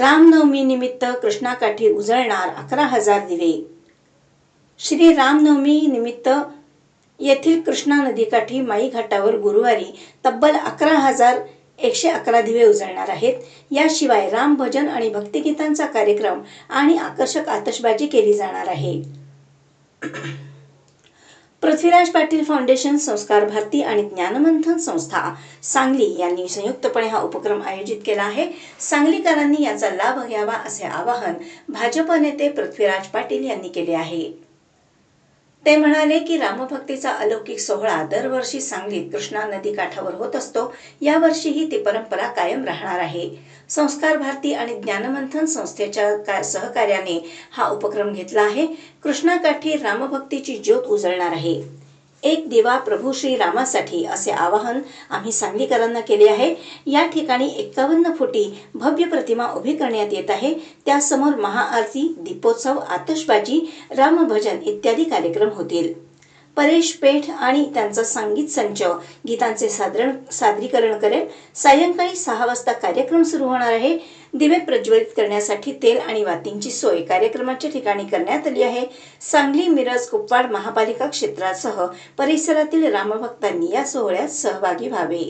रामनवमी निमित्त कृष्णाकाठी उजळणार 11,000 दिवे। श्री रामनवमी निमित्त येथील कृष्णा नदीकाठी माई घाटावर गुरुवारी तब्बल 11,111 दिवे उजळणार आहेत। याशिवाय राम भजन आणि भक्तिगीतांचा कार्यक्रम आणि आकर्षक आतषबाजी केली जाणार आहे। पृथ्वीराज पाटील फाउंडेशन, संस्कार भारती आणि ज्ञानमंथन संस्था सांगली यांनी संयुक्तपणे हा उपक्रम आयोजित केला आहे। सांगलीकरांनी याचा लाभ घ्यावा असे आवाहन भाजप नेते पृथ्वीराज पाटील यांनी केले आहे। ते म्हणाले की रामभक्तीचा अलौकिक सोहळा दरवर्षी सांगलीत कृष्णा नदी काठावर होत असतो। यावर्षीही ती परंपरा कायम राहणार आहे। संस्कार भारती आणि ज्ञानमंथन संस्थेच्या सहकार्याने हा उपक्रम घेतला आहे। कृष्णाकाठी रामभक्तीची ज्योत उजळणार आहे। एक दिवा प्रभू श्री रामासाठी असे आवाहन आम्ही सांगलीकरांना केले आहे। या ठिकाणी 51 फुटी भव्य प्रतिमा उभी करण्यात येत आहे। त्यासमोर महाआरती, दीपोत्सव, आतषबाजी, रामभजन इत्यादी कार्यक्रम होतील। परेश पेठ आणि त्यांचा संगीत संच गीतांचे सादरीकरण करेल। सायंकाळी 6 वाजता कार्यक्रम सुरू होणार आहे। दिवे प्रज्वलित करण्यासाठी तेल आणि वातींची सोय कार्यक्रमाच्या ठिकाणी करण्यात आली आहे। सांगली, मिरज, कुपवाड महापालिका क्षेत्रासह परिसरातील रामभक्तांनी या सोहळ्यात सहभागी व्हावे।